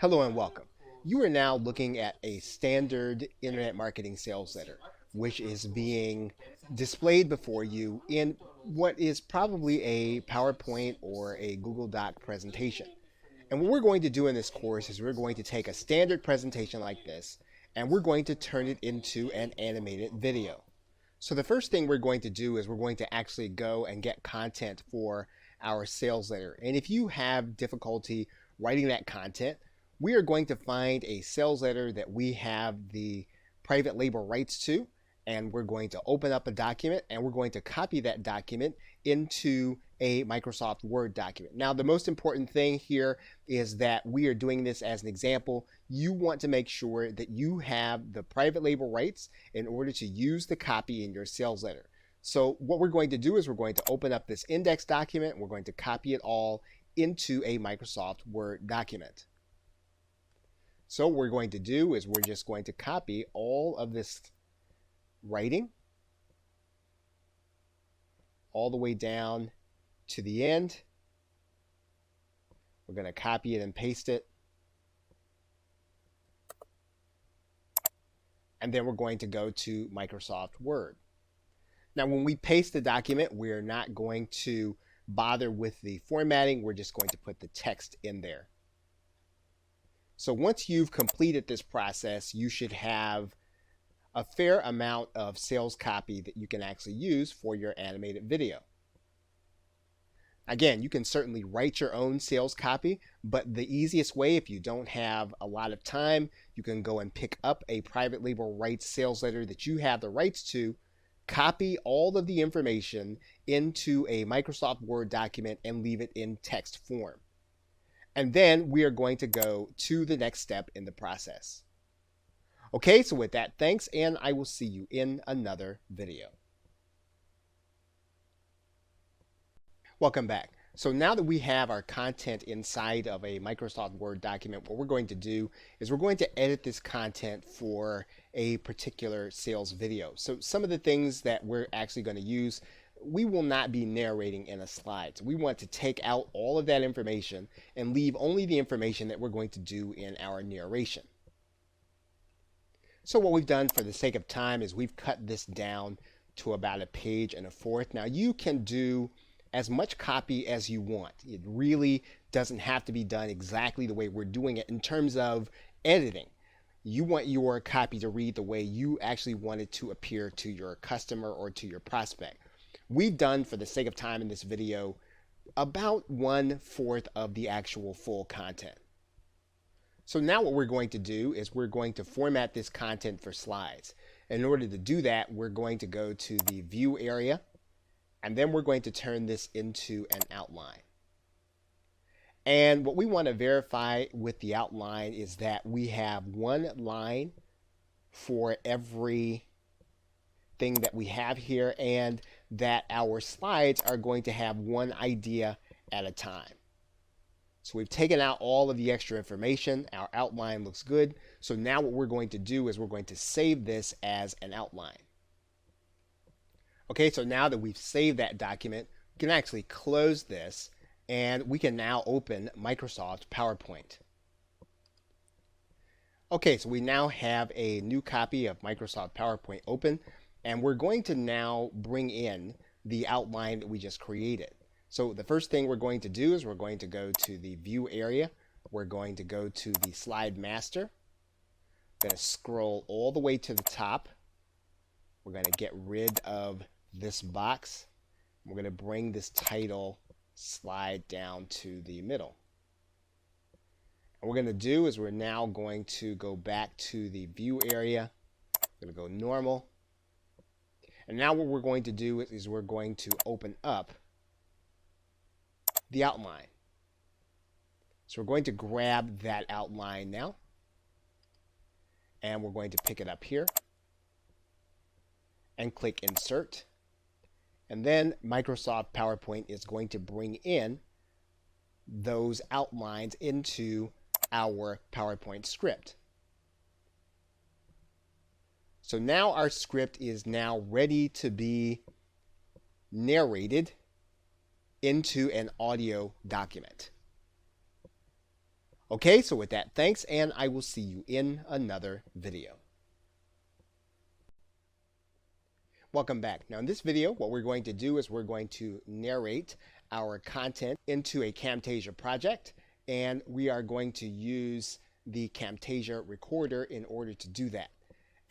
Hello and welcome. You are now looking at a standard internet marketing sales letter, which is being displayed before you in what is probably a PowerPoint or a Google Doc presentation. And what we're going to do in this course is we're going to take a standard presentation like this and we're going to turn it into an animated video. So the first thing we're going to do is we're going to actually go and get content for our sales letter. And if you have difficulty writing that content, we are going to find a sales letter that we have the private label rights to, and we're going to open up a document and we're going to copy that document into a Microsoft Word document. Now, the most important thing here is that we are doing this as an example. You want to make sure that you have the private label rights in order to use the copy in your sales letter. So what we're going to do is we're going to open up this index document. We're going to copy it all into a Microsoft Word document. So what we're going to do is we're just going to copy all of this writing all the way down to the end. We're going to copy it and paste it. And then we're going to go to Microsoft Word. Now, when we paste the document, we're not going to bother with the formatting. We're just going to put the text in there. So once you've completed this process, you should have a fair amount of sales copy that you can actually use for your animated video. Again, you can certainly write your own sales copy, but the easiest way, if you don't have a lot of time, you can go and pick up a private label rights sales letter that you have the rights to, copy all of the information into a Microsoft Word document and leave it in text form. And then we are going to go to the next step in the process. Okay, so with that, thanks, and I will see you in another video. Welcome back. So now that we have our content inside of a Microsoft Word document, what we're going to do is we're going to edit this content for a particular sales video. So some of the things that we're actually going to use, we will not be narrating in a slide. So we want to take out all of that information and leave only the information that we're going to do in our narration. So what we've done for the sake of time is we've cut this down to about a page and a fourth. Now you can do as much copy as you want. It really doesn't have to be done exactly the way we're doing it in terms of editing. You want your copy to read the way you actually want it to appear to your customer or to your prospect. We've done, for the sake of time in this video, about 1/4 of the actual full content. So now what we're going to do is we're going to format this content for slides. In order to do that, we're going to go to the view area, and then we're going to turn this into an outline. And what we want to verify with the outline is that we have one line for every thing that we have here, and that our slides are going to have one idea at a time. So we've taken out all of the extra information. Our outline looks good. So now what we're going to do is we're going to save this as an outline. Okay, so now that we've saved that document, we can actually close this and we can now open Microsoft PowerPoint. Okay, so we now have a new copy of Microsoft PowerPoint open, and we're going to now bring in the outline that we just created. So the first thing we're going to do is we're going to go to the view area. We're going to go to the slide master. We're going to scroll all the way to the top. We're going to get rid of this box. We're going to bring this title slide down to the middle. And what we're going to do is we're now going to go back to the view area. We're going to go normal. And now what we're going to do is we're going to open up the outline. So we're going to grab that outline now, and we're going to pick it up here and click Insert. And then Microsoft PowerPoint is going to bring in those outlines into our PowerPoint script. So now our script is now ready to be narrated into an audio document. Okay, so with that, thanks, and I will see you in another video. Welcome back. Now in this video, what we're going to do is we're going to narrate our content into a Camtasia project, and we are going to use the Camtasia recorder in order to do that.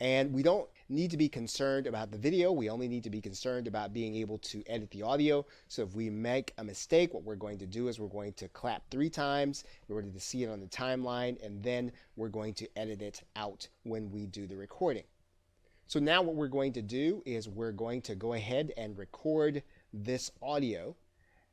And we don't need to be concerned about the video. We only need to be concerned about being able to edit the audio. So if we make a mistake, what we're going to do is we're going to clap 3 times in order to see it on the timeline, and then we're going to edit it out when we do the recording. So now what we're going to do is we're going to go ahead and record this audio.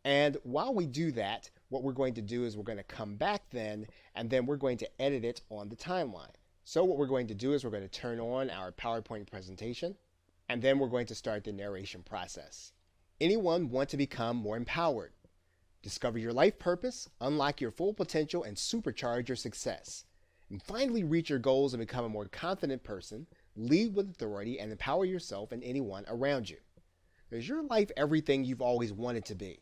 And while we do that, what we're going to do is we're going to come back then, and then we're going to edit it on the timeline. So what we're going to do is we're going to turn on our PowerPoint presentation, and then we're going to start the narration process. Anyone want to become more empowered? Discover your life purpose, unlock your full potential, and supercharge your success. And finally reach your goals and become a more confident person, lead with authority, and empower yourself and anyone around you. Is your life everything you've always wanted to be?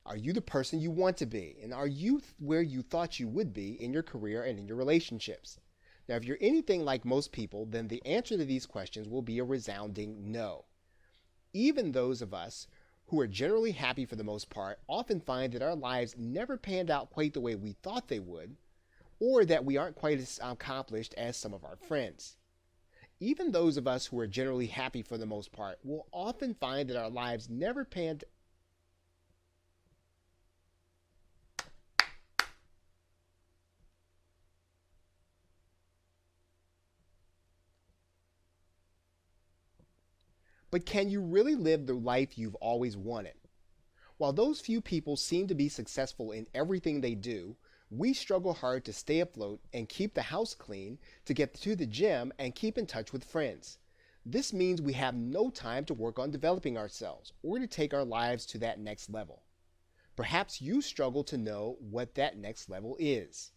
Are you the person you want to be? And are you where you thought you would be in your career and in your relationships? Now, if you're anything like most people, then the answer to these questions will be a resounding no. Even those of us who are generally happy for the most part often find that our lives never panned out quite the way we thought they would, or that we aren't quite as accomplished as some of our friends. Even those of us who are generally happy for the most part will often find that our lives never panned But can you really live the life you've always wanted? While those few people seem to be successful in everything they do, we struggle hard to stay afloat and keep the house clean, to get to the gym and keep in touch with friends. This means we have no time to work on developing ourselves or to take our lives to that next level. Perhaps you struggle to know what that next level is.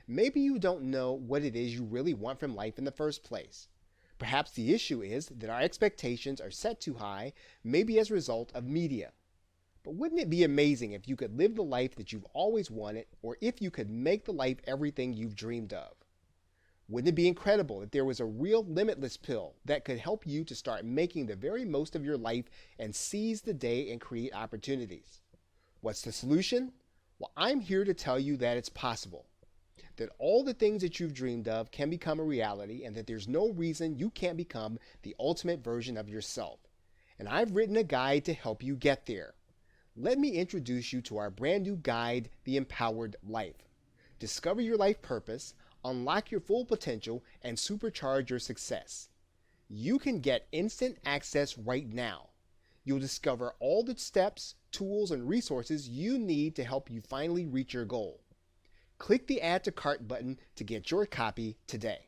Maybe you don't know what it is you really want from life in the first place. Perhaps the issue is that our expectations are set too high, maybe as a result of media. But wouldn't it be amazing if you could live the life that you've always wanted, or if you could make the life everything you've dreamed of? Wouldn't it be incredible if there was a real limitless pill that could help you to start making the very most of your life and seize the day and create opportunities? What's the solution? Well, I'm here to tell you that it's possible. That all the things that you've dreamed of can become a reality, and that there's no reason you can't become the ultimate version of yourself. And I've written a guide to help you get there. Let me introduce you to our brand new guide, The Empowered Life. Discover your life purpose, unlock your full potential, and supercharge your success. You can get instant access right now. You'll discover all the steps, tools, and resources you need to help you finally reach your goal. Click the Add to Cart button to get your copy today.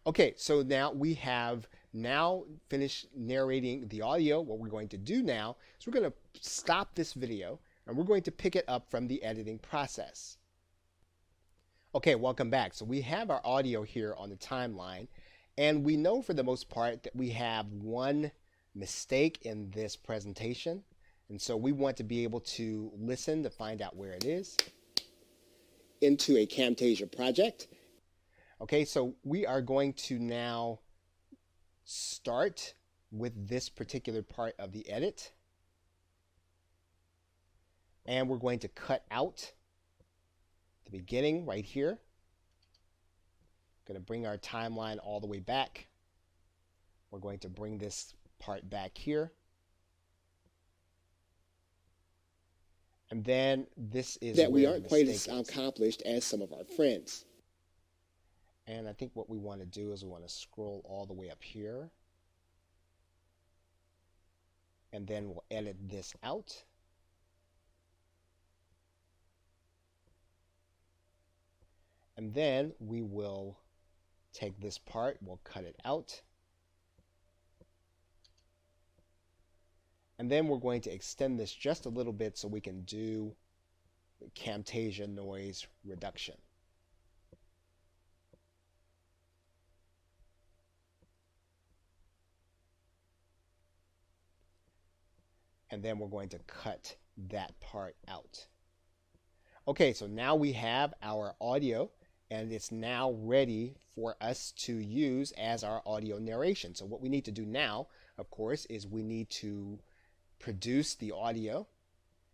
Okay, so now we have finished narrating the audio. What we're going to do now is we're going to stop this video and we're going to pick it up from the editing process. Okay, welcome back. So we have our audio here on the timeline, and we know for the most part that we have one mistake in this presentation. And so we want to be able to listen to find out where it is into a Camtasia project. Okay, so we are going to now start with this particular part of the edit. And we're going to cut out the beginning right here. Going to bring our timeline all the way back. We're going to bring this part back here. And then this is that we aren't quite as accomplished as some of our friends. And I think what we want to do is we want to scroll all the way up here. And then we'll edit this out. And then we will take this part, we'll cut it out. And then we're going to extend this just a little bit so we can do the Camtasia noise reduction. And then we're going to cut that part out. Okay, so now we have our audio and it's now ready for us to use as our audio narration. So what we need to do now, of course, is we need to produce the audio,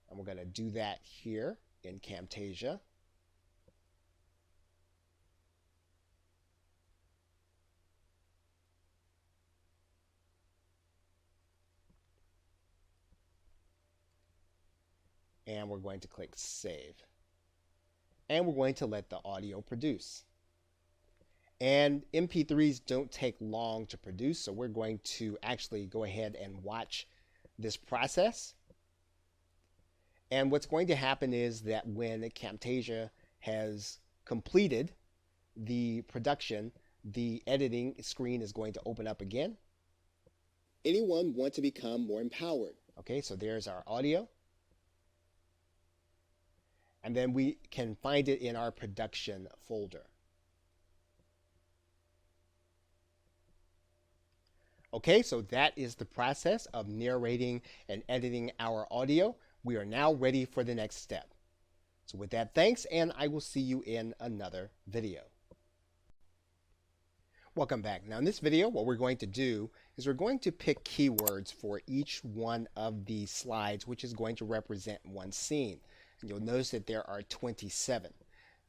and we're going to do that here in Camtasia. And we're going to click Save. And we're going to let the audio produce. And MP3s don't take long to produce, so we're going to actually go ahead and watch this process. And what's going to happen is that when Camtasia has completed the production, the editing screen is going to open up again. Anyone want to become more empowered? Okay, so there's our audio. And then we can find it in our production folder. Okay, so that is the process of narrating and editing our audio. We are now ready for the next step. So with that, thanks, and I will see you in another video. Welcome back. Now in this video, what we're going to do is we're going to pick keywords for each one of the slides, which is going to represent one scene. And you'll notice that there are 27.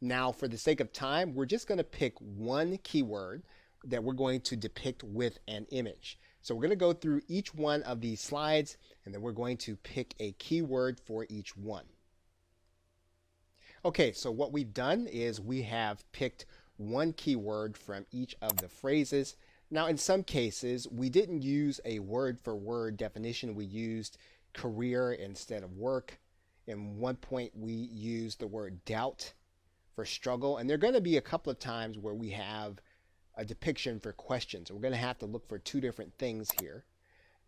Now, for the sake of time, we're just going to pick one keyword that we're going to depict with an image. So we're going to go through each one of these slides, and then we're going to pick a keyword for each one. Okay, so what we've done is we have picked one keyword from each of the phrases. Now, in some cases, we didn't use a word-for-word definition. We used career instead of work. In one point, we used the word doubt for struggle. And there are going to be a couple of times where we have a depiction for questions. We're going to have to look for two different things here.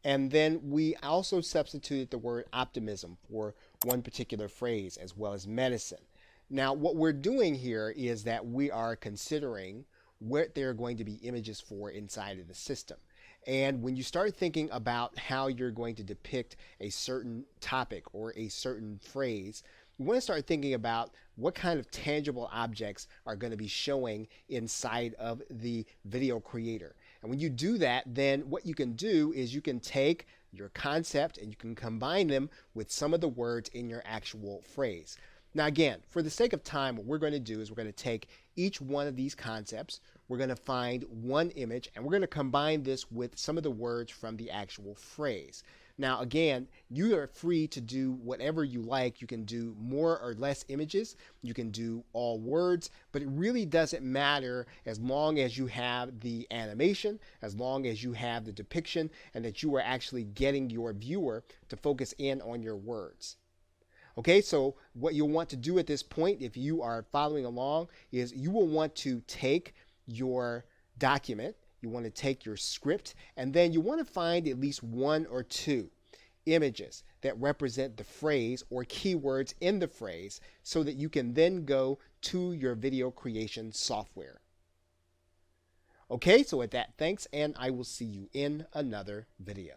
And then we also substituted the word optimism for one particular phrase, as well as medicine. Now, what we're doing here is that we are considering what there are going to be images for inside of the system. And when you start thinking about how you're going to depict a certain topic or a certain phrase, you want to start thinking about what kind of tangible objects are going to be showing inside of the video creator. And when you do that, then what you can do is you can take your concept and you can combine them with some of the words in your actual phrase. Now, again, for the sake of time, what we're going to do is we're going to take each one of these concepts, we're going to find one image, and we're going to combine this with some of the words from the actual phrase. Now, again, you are free to do whatever you like. You can do more or less images. You can do all words, but it really doesn't matter as long as you have the animation, as long as you have the depiction, and that you are actually getting your viewer to focus in on your words. Okay, so what you'll want to do at this point, if you are following along, is you will want to take your document, you want to take your script, and then you want to find at least one or two images that represent the phrase or keywords in the phrase so that you can then go to your video creation software. Okay, so with that, thanks, and I will see you in another video.